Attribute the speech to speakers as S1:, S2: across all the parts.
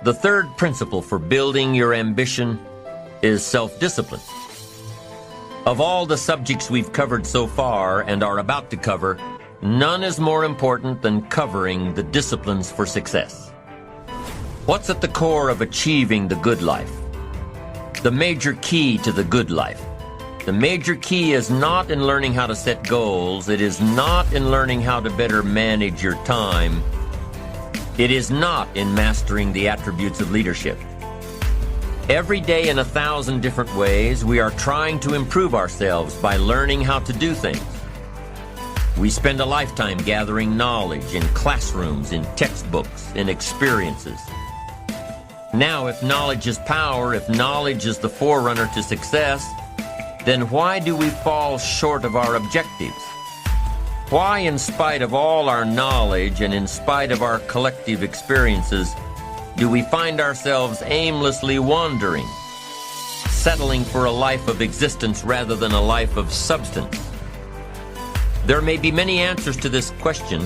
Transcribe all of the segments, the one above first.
S1: The third principle for building your ambition is self-discipline. Of all the subjects we've covered so far and are about to cover, none is more important than covering the disciplines for success. What's at the core of achieving the good life? The major key to the good life. The major key is not in learning how to set goals. It is not in learning how to better manage your time. It is not in mastering the attributes of leadership. Every day in 1,000 different ways, we are trying to improve ourselves by learning how to do things. We spend a lifetime gathering knowledge in classrooms, in textbooks, in experiences. Now, if knowledge is power, if knowledge is the forerunner to success, then why do we fall short of our objectives? Why, in spite of all our knowledge and in spite of our collective experiences, do we find ourselves aimlessly wandering, settling for a life of existence rather than a life of substance? There may be many answers to this question.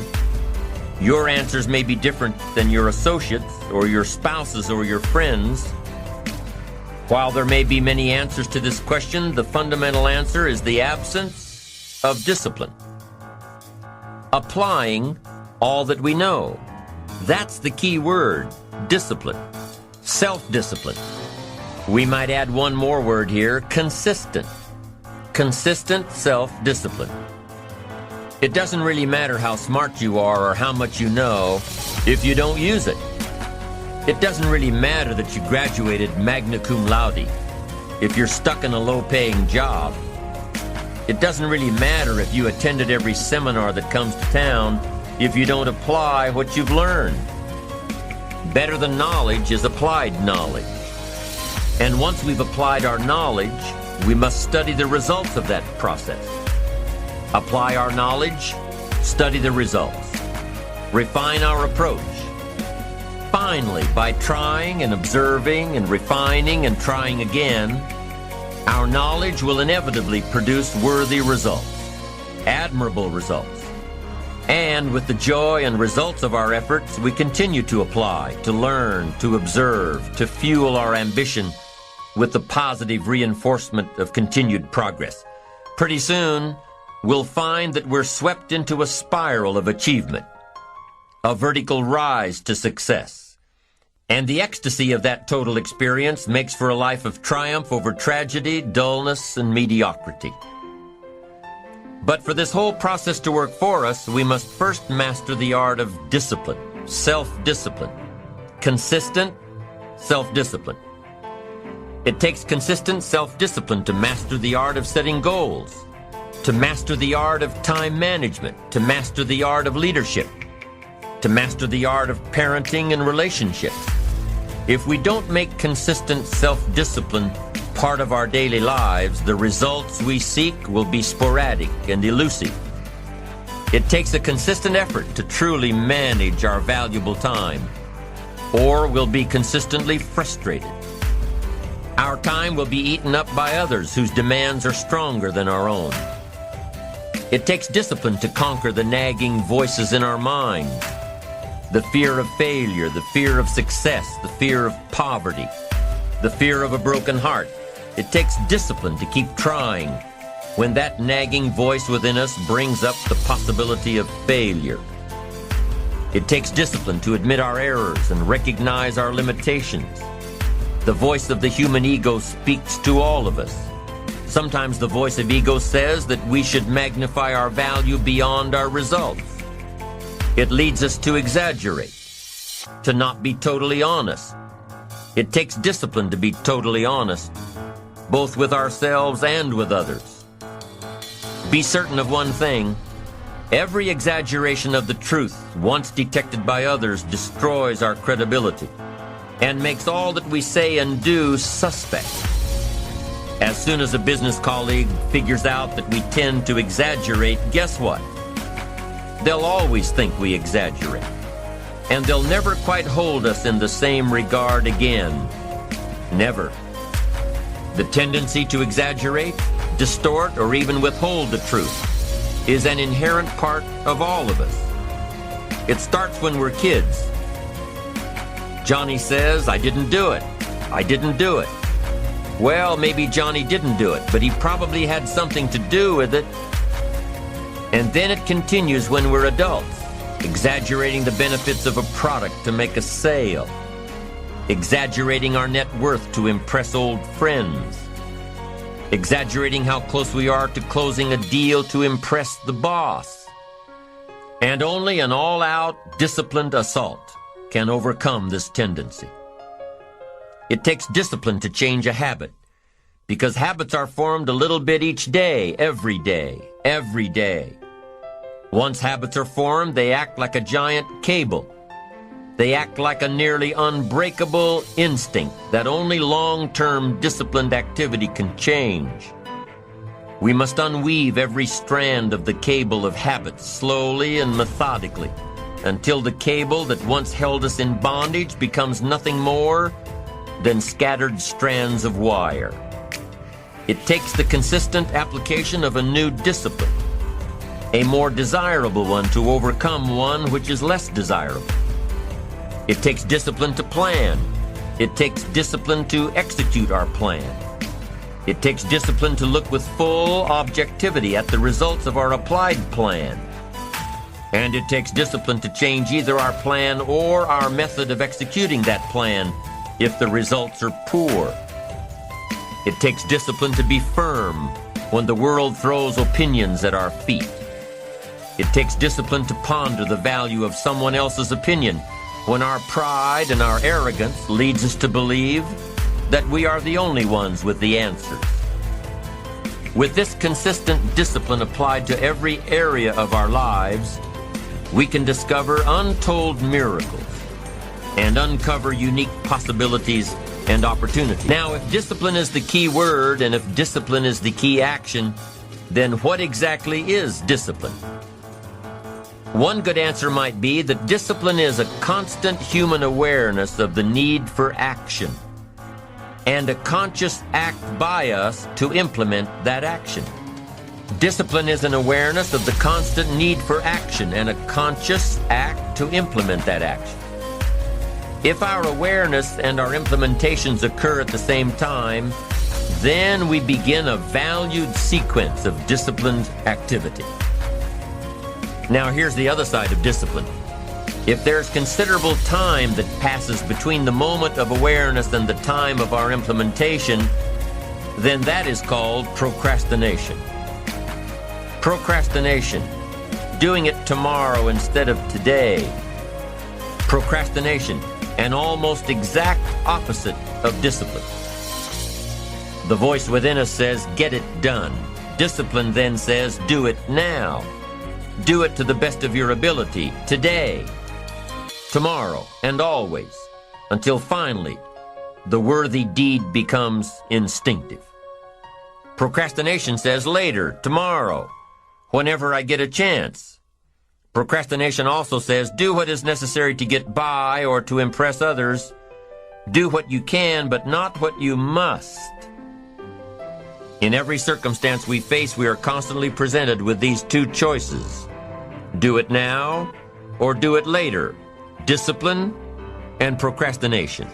S1: Your answers may be different than your associates or your spouses or your friends. While there may be many answers to this question, the fundamental answer is the absence of discipline. Applying all that we know. That's the key word, discipline. Self-discipline. We might add one more word here, consistent. Consistent self-discipline. It doesn't really matter how smart you are or how much you know if you don't use it. It doesn't really matter that you graduated magna cum laude if you're stuck in a low-paying job. It doesn't really matter if you attended every seminar that comes to town if you don't apply what you've learned. Better than knowledge is applied knowledge. And once we've applied our knowledge, we must study the results of that process. Apply our knowledge, study the results. Refine our approach. Finally, by trying and observing and refining and trying again, our knowledge will inevitably produce worthy results, admirable results. And with the joy and results of our efforts, we continue to apply, to learn, to observe, to fuel our ambition with the positive reinforcement of continued progress. Pretty soon, we'll find that we're swept into a spiral of achievement, a vertical rise to success. And the ecstasy of that total experience makes for a life of triumph over tragedy, dullness, and mediocrity. But for this whole process to work for us, we must first master the art of discipline, self-discipline, consistent self-discipline. It takes consistent self-discipline to master the art of setting goals, to master the art of time management, to master the art of leadership, to master the art of parenting and relationships. If we don't make consistent self-discipline part of our daily lives, the results we seek will be sporadic and elusive. It takes a consistent effort to truly manage our valuable time, or we'll be consistently frustrated. Our time will be eaten up by others whose demands are stronger than our own. It takes discipline to conquer the nagging voices in our minds. The fear of failure, the fear of success, the fear of poverty, the fear of a broken heart. It takes discipline to keep trying when that nagging voice within us brings up the possibility of failure. It takes discipline to admit our errors and recognize our limitations. The voice of the human ego speaks to all of us. Sometimes the voice of ego says that we should magnify our value beyond our results. It leads us to exaggerate, to not be totally honest. It takes discipline to be totally honest, both with ourselves and with others. Be certain of one thing: every exaggeration of the truth, once detected by others, destroys our credibility and makes all that we say and do suspect. As soon as a business colleague figures out that we tend to exaggerate, guess what? They'll always think we exaggerate, and they'll never quite hold us in the same regard again. Never. The tendency to exaggerate, distort, or even withhold the truth is an inherent part of all of us. It starts when we're kids. Johnny says, "I didn't do it. I didn't do it." Well, maybe Johnny didn't do it, but he probably had something to do with it. And then it continues when we're adults, exaggerating the benefits of a product to make a sale, exaggerating our net worth to impress old friends, exaggerating how close we are to closing a deal to impress the boss. And only an all-out, disciplined assault can overcome this tendency. It takes discipline to change a habit, because habits are formed a little bit each day, every day, every day. Once habits are formed, they act like a giant cable. They act like a nearly unbreakable instinct that only long-term disciplined activity can change. We must unweave every strand of the cable of habits slowly and methodically until the cable that once held us in bondage becomes nothing more than scattered strands of wire. It takes the consistent application of a new discipline, a more desirable one, to overcome one which is less desirable. It takes discipline to plan. It takes discipline to execute our plan. It takes discipline to look with full objectivity at the results of our applied plan. And it takes discipline to change either our plan or our method of executing that plan if the results are poor. It takes discipline to be firm when the world throws opinions at our feet. It takes discipline to ponder the value of someone else's opinion when our pride and our arrogance leads us to believe that we are the only ones with the answers. With this consistent discipline applied to every area of our lives, we can discover untold miracles and uncover unique possibilities and opportunities. Now, if discipline is the key word and if discipline is the key action, then what exactly is discipline? One good answer might be that discipline is a constant human awareness of the need for action and a conscious act by us to implement that action. Discipline is an awareness of the constant need for action and a conscious act to implement that action. If our awareness and our implementations occur at the same time, then we begin a valued sequence of disciplined activity. Now here's the other side of discipline. If there's considerable time that passes between the moment of awareness and the time of our implementation, then that is called procrastination. Procrastination, doing it tomorrow instead of today. Procrastination, an almost exact opposite of discipline. The voice within us says, get it done. Discipline then says, do it now. Do it to the best of your ability, today, tomorrow, and always, until finally the worthy deed becomes instinctive. Procrastination says later, tomorrow, whenever I get a chance. Procrastination also says, do what is necessary to get by or to impress others. Do what you can, but not what you must. In every circumstance we face, we are constantly presented with these two choices. Do it now or do it later. discipline, and procrastination.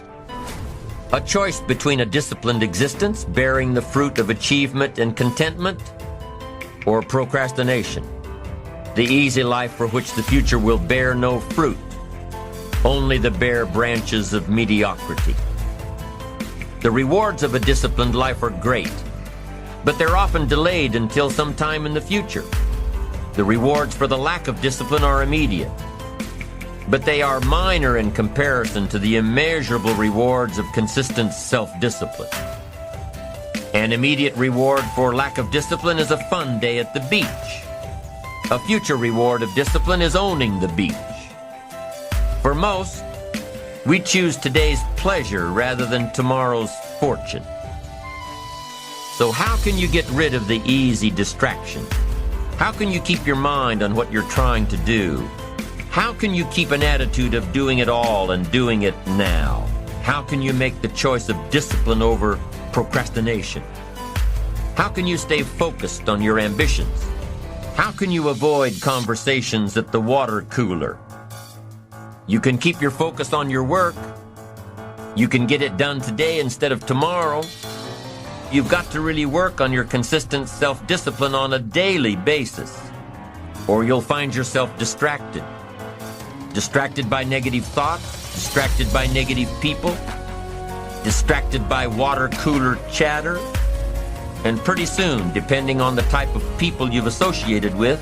S1: A choice between a disciplined existence bearing the fruit of achievement and contentment, or procrastination, the easy life for which the future will bear no fruit, only the bare branches of mediocrity. The rewards of a disciplined life are great, but they're often delayed until some time in the future. The rewards for the lack of discipline are immediate, but they are minor in comparison to the immeasurable rewards of consistent self-discipline. An immediate reward for lack of discipline is a fun day at the beach. A future reward of discipline is owning the beach. For most, we choose today's pleasure rather than tomorrow's fortune. So how can you get rid of the easy distraction? How can you keep your mind on what you're trying to do? How can you keep an attitude of doing it all and doing it now? How can you make the choice of discipline over procrastination? How can you stay focused on your ambitions? How can you avoid conversations at the water cooler? You can keep your focus on your work. You can get it done today instead of tomorrow. You've got to really work on your consistent self-discipline on a daily basis, or you'll find yourself distracted. Distracted by negative thoughts, distracted by negative people, distracted by water cooler chatter, and pretty soon, depending on the type of people you've associated with,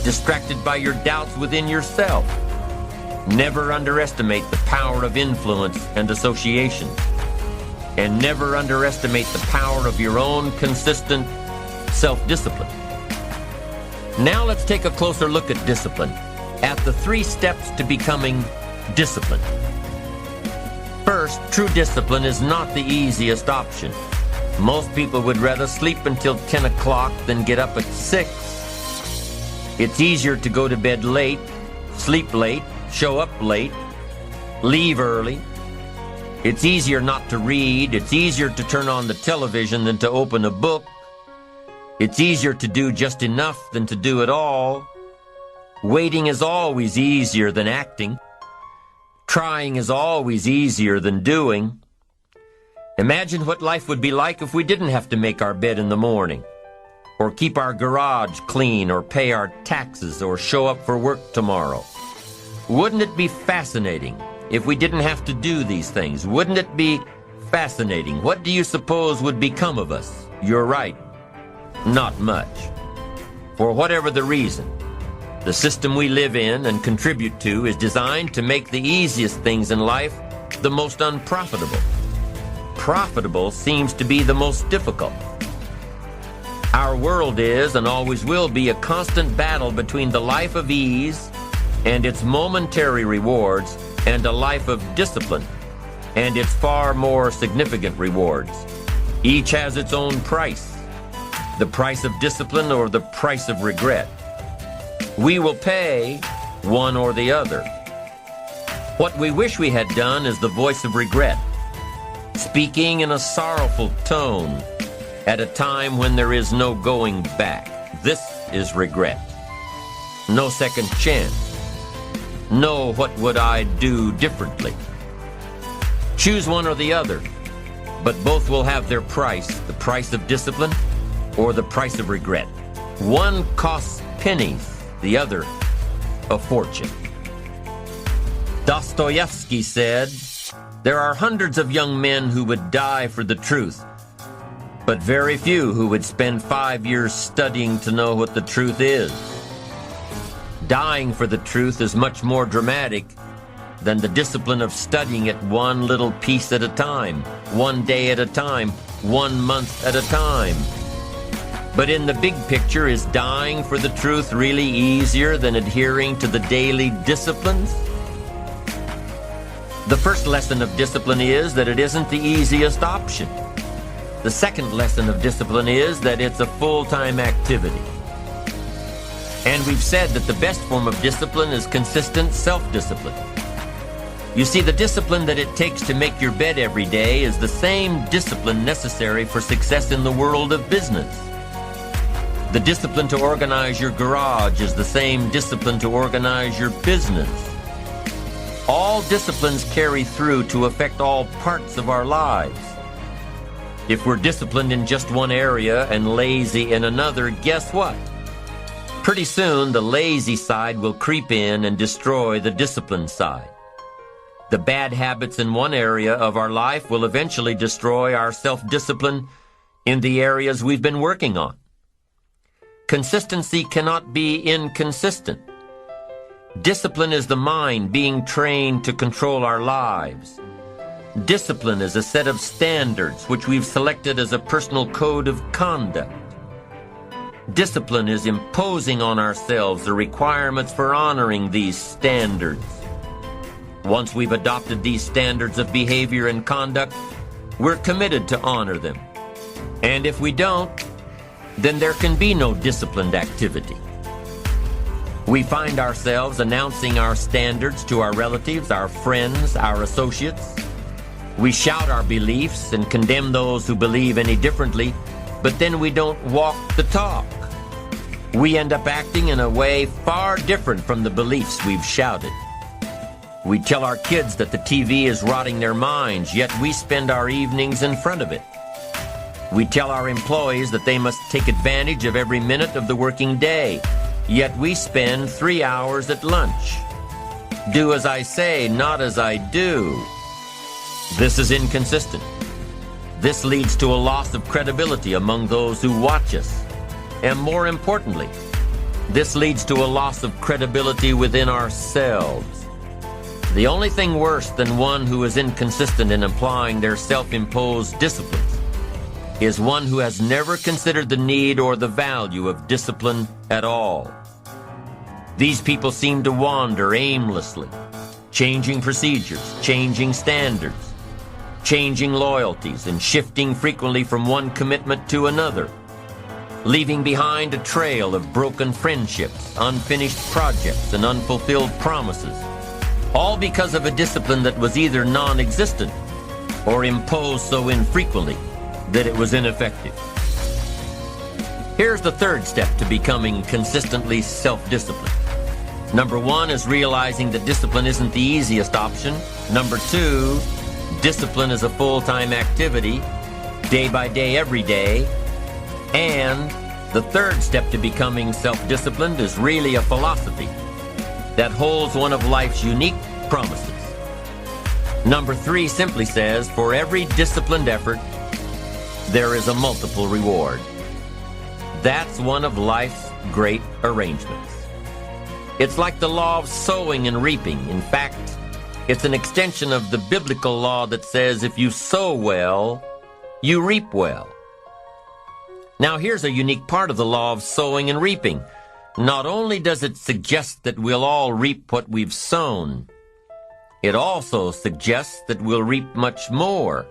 S1: distracted by your doubts within yourself. Never underestimate the power of influence and association, and never underestimate the power of your own consistent self-discipline. Now let's take a closer look at discipline, at the 3 steps to becoming disciplined. First, true discipline is not the easiest option. Most people would rather sleep until 10 o'clock than get up at 6. It's easier to go to bed late, sleep late, show up late, leave early. It's easier not to read. It's easier to turn on the television than to open a book. It's easier to do just enough than to do it all. Waiting is always easier than acting. Trying is always easier than doing. Imagine what life would be like if we didn't have to make our bed in the morning, or keep our garage clean, or pay our taxes, or show up for work tomorrow. Wouldn't it be fascinating if we didn't have to do these things? Wouldn't it be fascinating? What do you suppose would become of us? You're right, not much. For whatever the reason, the system we live in and contribute to is designed to make the easiest things in life the most unprofitable. Profitable seems to be the most difficult. Our world is and always will be a constant battle between the life of ease and its momentary rewards and a life of discipline and its far more significant rewards. Each has its own price, the price of discipline or the price of regret. We will pay one or the other. What we wish we had done is the voice of regret, speaking in a sorrowful tone at a time when there is no going back. This is regret. No second chance. No, what would I do differently? Choose one or the other, but both will have their price, the price of discipline or the price of regret. One costs pennies, the other a fortune. Dostoevsky said, "There are hundreds of young men who would die for the truth, but very few who would spend 5 years studying to know what the truth is." Dying for the truth is much more dramatic than the discipline of studying it one little piece at a time, one day at a time, 1 month at a time. But in the big picture, is dying for the truth really easier than adhering to the daily disciplines? The first lesson of discipline is that it isn't the easiest option. The second lesson of discipline is that it's a full-time activity. And we've said that the best form of discipline is consistent self-discipline. You see, the discipline that it takes to make your bed every day is the same discipline necessary for success in the world of business. The discipline to organize your garage is the same discipline to organize your business. All disciplines carry through to affect all parts of our lives. If we're disciplined in just one area and lazy in another, guess what? Pretty soon, the lazy side will creep in and destroy the disciplined side. The bad habits in one area of our life will eventually destroy our self-discipline in the areas we've been working on. Consistency cannot be inconsistent. Discipline is the mind being trained to control our lives. Discipline is a set of standards which we've selected as a personal code of conduct. Discipline is imposing on ourselves the requirements for honoring these standards. Once we've adopted these standards of behavior and conduct, we're committed to honor them. And if we don't, then there can be no disciplined activity. We find ourselves announcing our standards to our relatives, our friends, our associates. We shout our beliefs and condemn those who believe any differently, but then we don't walk the talk. We end up acting in a way far different from the beliefs we've shouted. We tell our kids that the TV is rotting their minds, yet we spend our evenings in front of it. We tell our employees that they must take advantage of every minute of the working day, yet we spend 3 hours at lunch. Do as I say, not as I do. This is inconsistent. This leads to a loss of credibility among those who watch us. And more importantly, this leads to a loss of credibility within ourselves. The only thing worse than one who is inconsistent in applying their self-imposed disciplines is one who has never considered the need or the value of discipline at all. These people seem to wander aimlessly, changing procedures, changing standards, changing loyalties, and shifting frequently from one commitment to another, leaving behind a trail of broken friendships, unfinished projects, and unfulfilled promises, all because of a discipline that was either non-existent or imposed so infrequently that it was ineffective. Here's the third step to becoming consistently self-disciplined. Number 1 is realizing that discipline isn't the easiest option. Number 2, discipline is a full-time activity, day by day, every day. And the third step to becoming self-disciplined is really a philosophy that holds one of life's unique promises. Number 3 simply says, for every disciplined effort, there is a multiple reward. That's one of life's great arrangements. It's like the law of sowing and reaping. In fact, it's an extension of the biblical law that says if you sow well, you reap well. Now here's a unique part of the law of sowing and reaping. Not only does it suggest that we'll all reap what we've sown, it also suggests that we'll reap much more.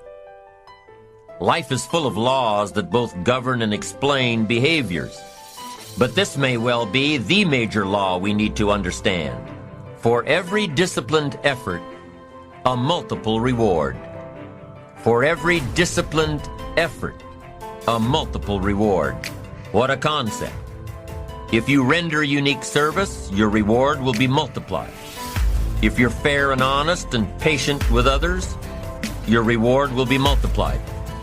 S1: Life is full of laws that both govern and explain behaviors. But this may well be the major law we need to understand. For every disciplined effort, a multiple reward. For every disciplined effort, a multiple reward. What a concept. If you render unique service, your reward will be multiplied. If you're fair and honest and patient with others, your reward will be multiplied.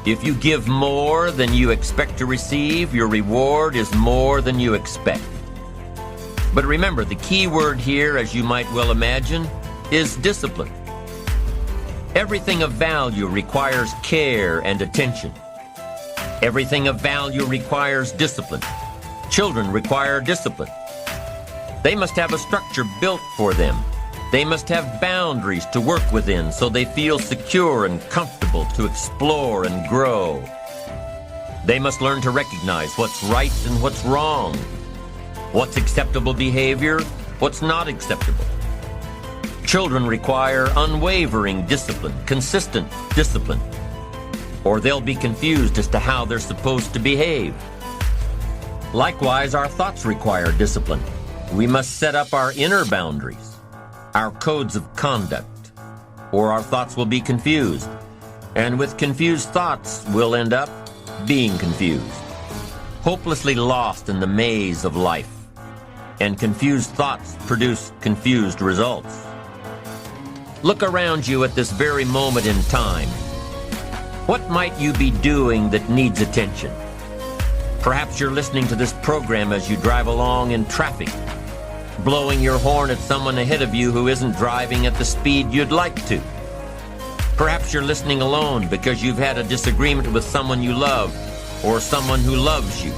S1: If you give more than you expect to receive, your reward is more than you expect. But remember, the key word here, as you might well imagine, is discipline. Everything of value requires care and attention. Everything of value requires discipline. Children require discipline. They must have a structure built for them. They must have boundaries to work within so they feel secure and comfortable to explore and grow. They must learn to recognize what's right and what's wrong, what's acceptable behavior, what's not acceptable. Children require unwavering discipline, consistent discipline, or they'll be confused as to how they're supposed to behave. Likewise, our thoughts require discipline. We must set up our inner boundaries, our codes of conduct, or our thoughts will be confused. And with confused thoughts, we'll end up being confused, hopelessly lost in the maze of life. And confused thoughts produce confused results. Look around you at this very moment in time. What might you be doing that needs attention? Perhaps you're listening to this program as you drive along in traffic, blowing your horn at someone ahead of you who isn't driving at the speed you'd like to. Perhaps you're listening alone because you've had a disagreement with someone you love or someone who loves you,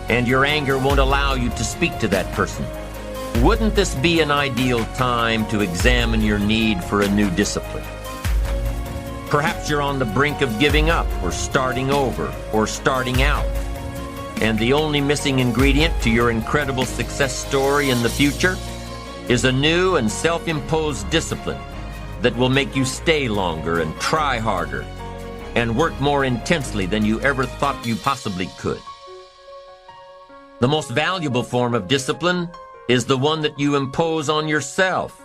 S1: and your anger won't allow you to speak to that person. Wouldn't this be an ideal time to examine your need for a new discipline? Perhaps you're on the brink of giving up or starting over or starting out, and the only missing ingredient to your incredible success story in the future is a new and self-imposed discipline that will make you stay longer and try harder and work more intensely than you ever thought you possibly could. The most valuable form of discipline is the one that you impose on yourself.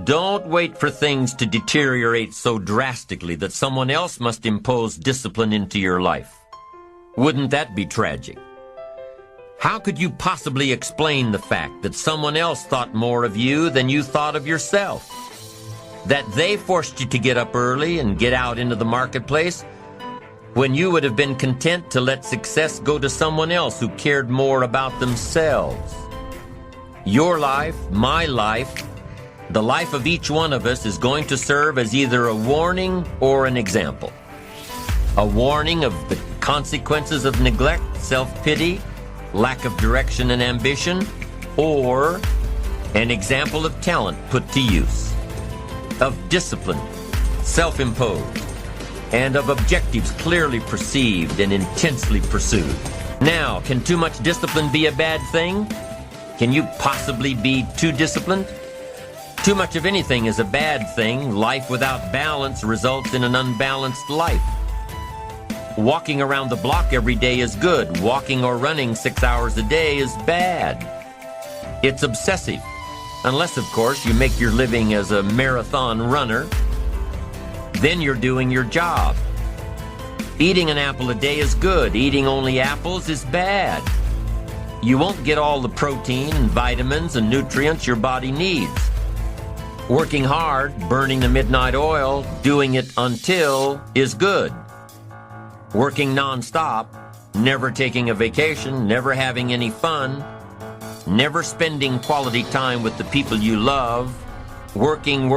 S1: Don't wait for things to deteriorate so drastically that someone else must impose discipline into your life. Wouldn't that be tragic? How could you possibly explain the fact that someone else thought more of you than you thought of yourself? That they forced you to get up early and get out into the marketplace when you would have been content to let success go to someone else who cared more about themselves? Your life, my life, the life of each one of us is going to serve as either a warning or an example. A warning of the consequences of neglect, self-pity, lack of direction and ambition, or an example of talent put to use, of discipline, self-imposed, and of objectives clearly perceived and intensely pursued. Now, can too much discipline be a bad thing? Can you possibly be too disciplined? Too much of anything is a bad thing. Life without balance results in an unbalanced life. Walking around the block every day is good. Walking or running 6 hours a day is bad. It's obsessive. Unless, of course, you make your living as a marathon runner. Then you're doing your job. Eating an apple a day is good. Eating only apples is bad. You won't get all the protein and vitamins and nutrients your body needs. Working hard, burning the midnight oil, doing it until is good. Working nonstop, never taking a vacation, never having any fun, never spending quality time with the people you love, working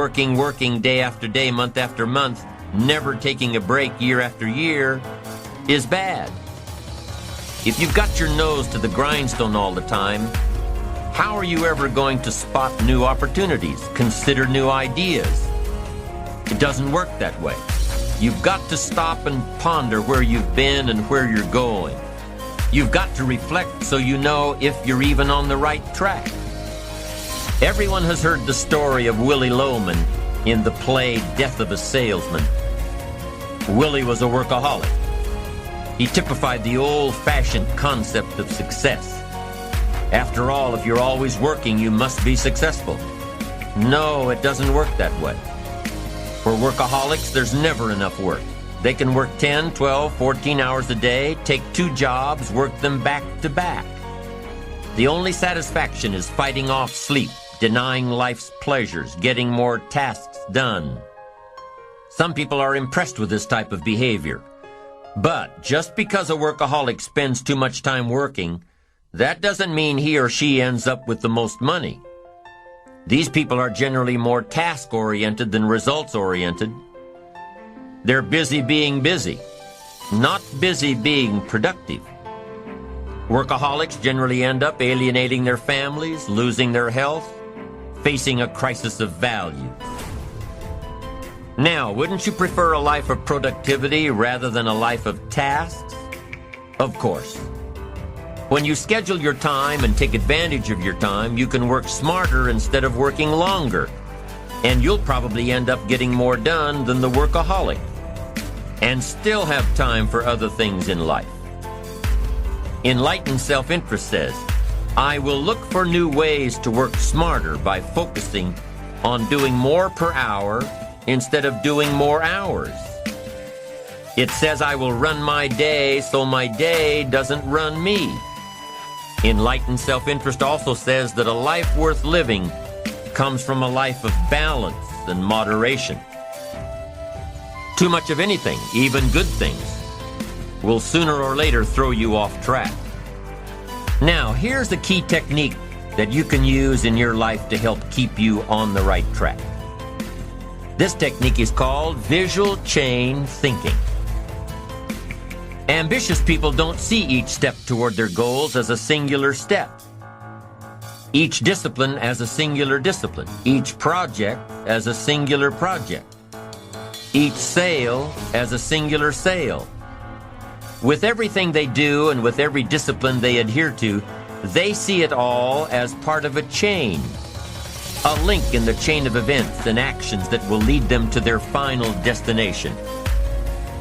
S1: day after day, month after month, never taking a break year after year, is bad. If you've got your nose to the grindstone all the time, how are you ever going to spot new opportunities, consider new ideas? It doesn't work that way. You've got to stop and ponder where you've been and where you're going. You've got to reflect so you know if you're even on the right track. Everyone has heard the story of Willie Loman in the play Death of a Salesman. Willie was a workaholic. He typified the old-fashioned concept of success. After all, if you're always working, you must be successful. No, it doesn't work that way. For workaholics, there's never enough work. They can work 10, 12, 14 hours a day, take 2 jobs, work them back to back. The only satisfaction is fighting off sleep, denying life's pleasures, getting more tasks done. Some people are impressed with this type of behavior. But just because a workaholic spends too much time working, that doesn't mean he or she ends up with the most money. These people are generally more task-oriented than results-oriented. They're busy being busy, not busy being productive. Workaholics generally end up alienating their families, losing their health, facing a crisis of value. Now, wouldn't you prefer a life of productivity rather than a life of tasks? Of course. When you schedule your time and take advantage of your time, you can work smarter instead of working longer. And you'll probably end up getting more done than the workaholic. And still have time for other things in life. Enlightened self-interest says, I will look for new ways to work smarter by focusing on doing more per hour instead of doing more hours. It says I will run my day so my day doesn't run me. Enlightened self-interest also says that a life worth living comes from a life of balance and moderation. Too much of anything, even good things, will sooner or later throw you off track. Now, here's a key technique that you can use in your life to help keep you on the right track. This technique is called visual chain thinking. Ambitious people don't see each step toward their goals as a singular step. Each discipline as a singular discipline. Each project as a singular project. Each sale as a singular sale. With everything they do and with every discipline they adhere to, they see it all as part of a chain. A link in the chain of events and actions that will lead them to their final destination.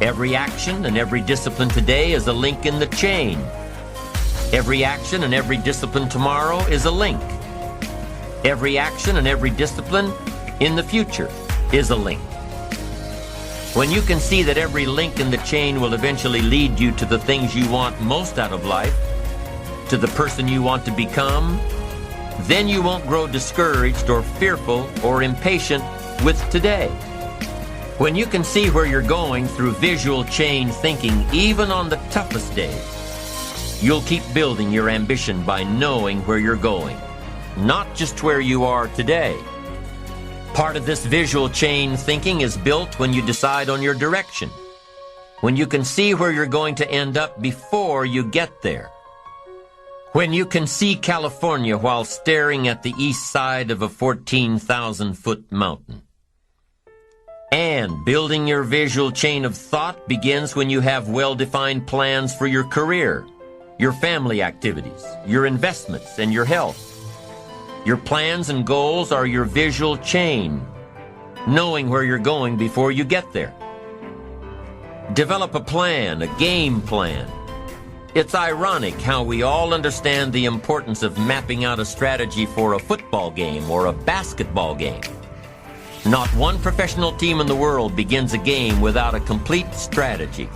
S1: Every action and every discipline today is a link in the chain. Every action and every discipline tomorrow is a link. Every action and every discipline in the future is a link. When you can see that every link in the chain will eventually lead you to the things you want most out of life, to the person you want to become, then you won't grow discouraged or fearful or impatient with today. When you can see where you're going through visual chain thinking, even on the toughest days, you'll keep building your ambition by knowing where you're going, not just where you are today. Part of this visual chain thinking is built when you decide on your direction, when you can see where you're going to end up before you get there. When you can see California while staring at the east side of a 14,000-foot mountain. And building your visual chain of thought begins when you have well-defined plans for your career, your family activities, your investments, and your health. Your plans and goals are your visual chain, knowing where you're going before you get there. Develop a plan, a game plan. It's ironic how we all understand the importance of mapping out a strategy for a football game or a basketball game. Not one professional team in the world begins a game without a complete strategy.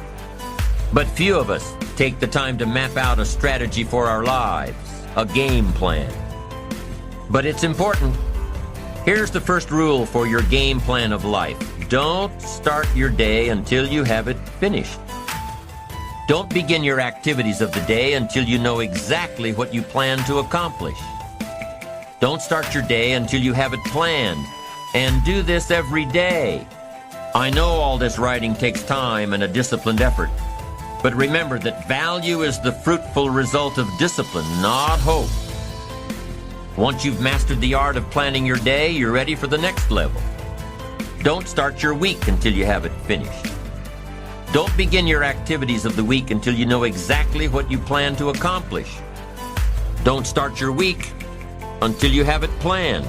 S1: But few of us take the time to map out a strategy for our lives, a game plan. But it's important. Here's the first rule for your game plan of life. Don't start your day until you have it finished. Don't begin your activities of the day until you know exactly what you plan to accomplish. Don't start your day until you have it planned, and do this every day. I know all this writing takes time and a disciplined effort, but remember that value is the fruitful result of discipline, not hope. Once you've mastered the art of planning your day, you're ready for the next level. Don't start your week until you have it finished. Don't begin your activities of the week until you know exactly what you plan to accomplish. Don't start your week until you have it planned.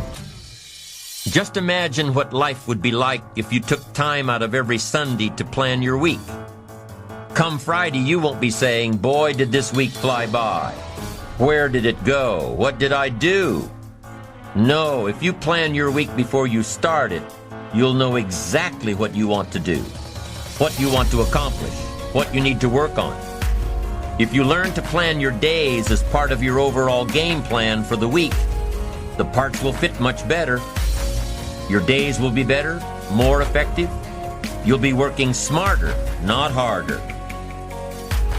S1: Just imagine what life would be like if you took time out of every Sunday to plan your week. Come Friday, you won't be saying, "Boy, did this week fly by. Where did it go? What did I do?" No, if you plan your week before you start it, you'll know exactly what you want to do, what you want to accomplish, what you need to work on. If you learn to plan your days as part of your overall game plan for the week, the parts will fit much better. Your days will be better, more effective. You'll be working smarter, not harder.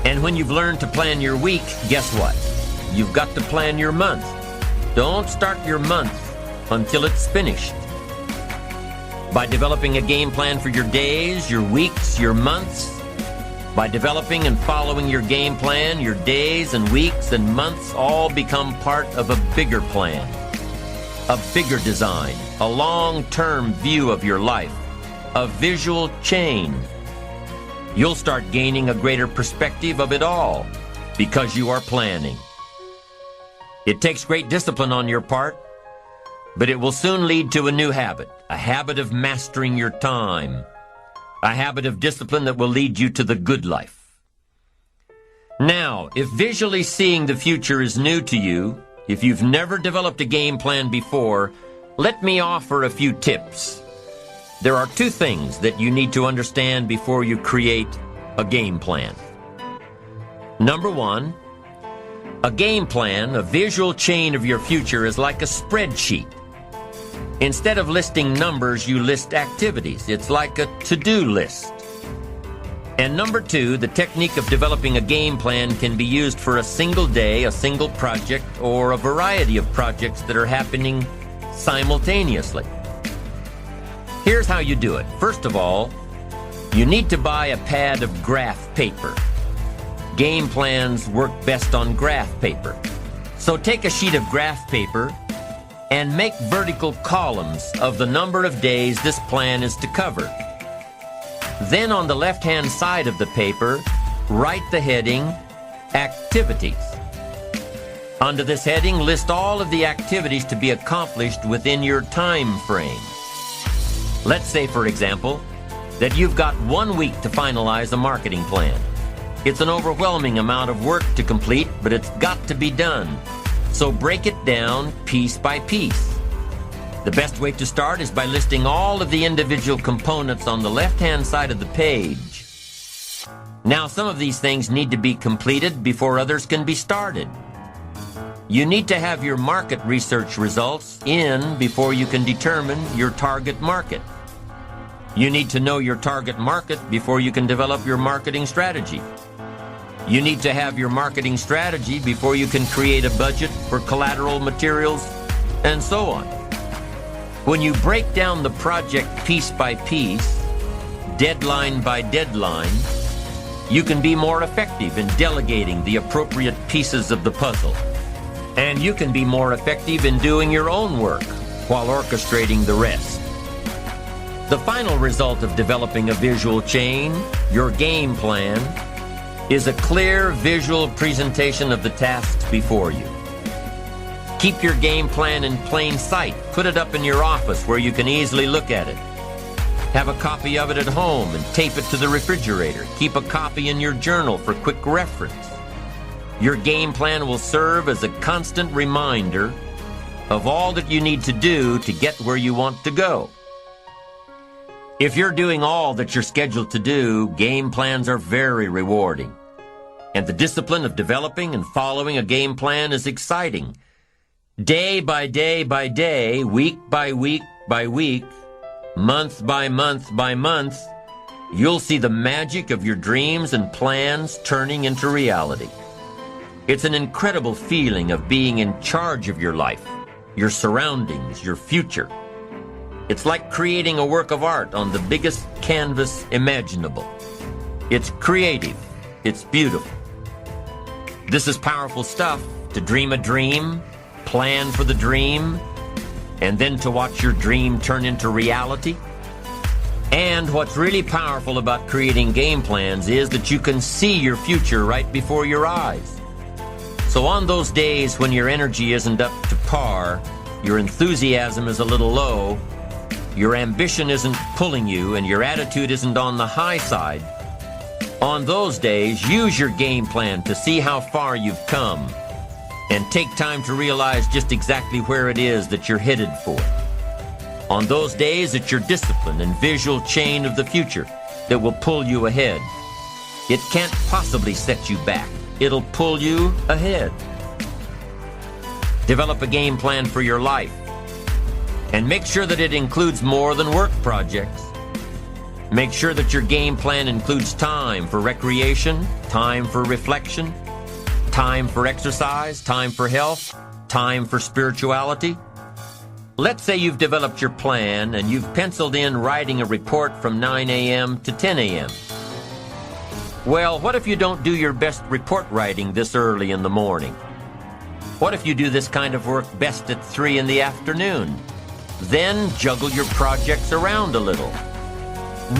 S1: And when you've learned to plan your week, guess what? You've got to plan your month. Don't start your month until it's finished. By developing a game plan for your days, your weeks, your months, by developing and following your game plan, your days and weeks and months all become part of a bigger plan, a bigger design, a long-term view of your life, a visual chain. You'll start gaining a greater perspective of it all because you are planning. It takes great discipline on your part, but it will soon lead to a new habit, a habit of mastering your time, a habit of discipline that will lead you to the good life. Now, if visually seeing the future is new to you, if you've never developed a game plan before, let me offer a few tips. There are two things that you need to understand before you create a game plan. Number one, a game plan, a visual chain of your future, is like a spreadsheet. Instead of listing numbers, you list activities. It's like a to-do list. And number 2, the technique of developing a game plan can be used for a single day, a single project, or a variety of projects that are happening simultaneously. Here's how you do it. First of all, you need to buy a pad of graph paper. Game plans work best on graph paper. So take a sheet of graph paper and make vertical columns of the number of days this plan is to cover. Then on the left-hand side of the paper, write the heading, Activities. Under this heading, list all of the activities to be accomplished within your time frame. Let's say, for example, that you've got 1 week to finalize a marketing plan. It's an overwhelming amount of work to complete, but it's got to be done. So break it down piece by piece. The best way to start is by listing all of the individual components on the left-hand side of the page. Now, some of these things need to be completed before others can be started. You need to have your market research results in before you can determine your target market. You need to know your target market before you can develop your marketing strategy. You need to have your marketing strategy before you can create a budget for collateral materials, and so on. When you break down the project piece by piece, deadline by deadline, you can be more effective in delegating the appropriate pieces of the puzzle. And you can be more effective in doing your own work while orchestrating the rest. The final result of developing a visual chain, your game plan, is a clear visual presentation of the tasks before you. Keep your game plan in plain sight. Put it up in your office where you can easily look at it. Have a copy of it at home and tape it to the refrigerator. Keep a copy in your journal for quick reference. Your game plan will serve as a constant reminder of all that you need to do to get where you want to go. If you're doing all that you're scheduled to do, game plans are very rewarding. And the discipline of developing and following a game plan is exciting. Day by day by day, week by week by week, month by month by month, you'll see the magic of your dreams and plans turning into reality. It's an incredible feeling of being in charge of your life, your surroundings, your future. It's like creating a work of art on the biggest canvas imaginable. It's creative. It's beautiful. This is powerful stuff, to dream a dream, plan for the dream, and then to watch your dream turn into reality. And what's really powerful about creating game plans is that you can see your future right before your eyes. So on those days when your energy isn't up to par, your enthusiasm is a little low, your ambition isn't pulling you, and your attitude isn't on the high side, on those days, use your game plan to see how far you've come and take time to realize just exactly where it is that you're headed for. On those days, it's your discipline and visual chain of the future that will pull you ahead. It can't possibly set you back. It'll pull you ahead. Develop a game plan for your life and make sure that it includes more than work projects. Make sure that your game plan includes time for recreation, time for reflection, time for exercise, time for health, time for spirituality. Let's say you've developed your plan and you've penciled in writing a report from 9 a.m. to 10 a.m. Well, what if you don't do your best report writing this early in the morning? What if you do this kind of work best at 3 in the afternoon? Then juggle your projects around a little.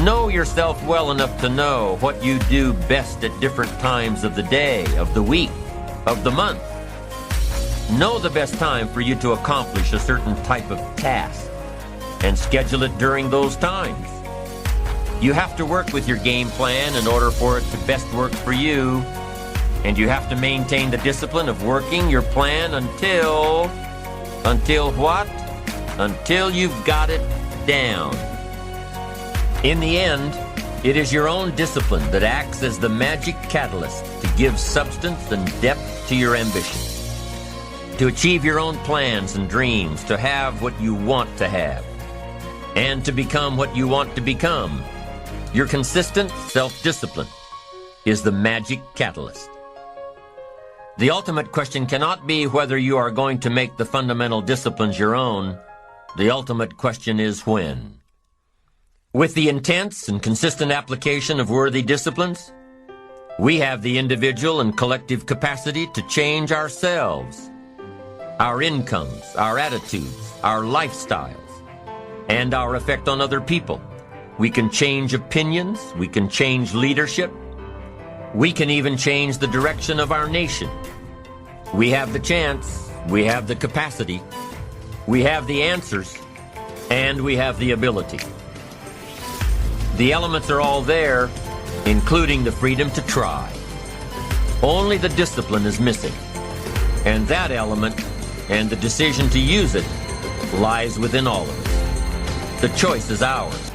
S1: Know yourself well enough to know what you do best at different times of the day, of the week, of the month. Know the best time for you to accomplish a certain type of task and schedule it during those times. You have to work with your game plan in order for it to best work for you, and you have to maintain the discipline of working your plan until what? Until you've got it down. In the end, it is your own discipline that acts as the magic catalyst to give substance and depth to your ambition. to achieve your own plans and dreams, to have what you want to have, and to become what you want to become. Your consistent self-discipline is the magic catalyst. The ultimate question cannot be whether you are going to make the fundamental disciplines your own. The ultimate question is when. With the intense and consistent application of worthy disciplines, we have the individual and collective capacity to change ourselves, our incomes, our attitudes, our lifestyles, and our effect on other people. We can change opinions, we can change leadership, we can even change the direction of our nation. We have the chance, we have the capacity, we have the answers, and we have the ability. The elements are all there, including the freedom to try. Only the discipline is missing, and that element and the decision to use it lies within all of us. The choice is ours.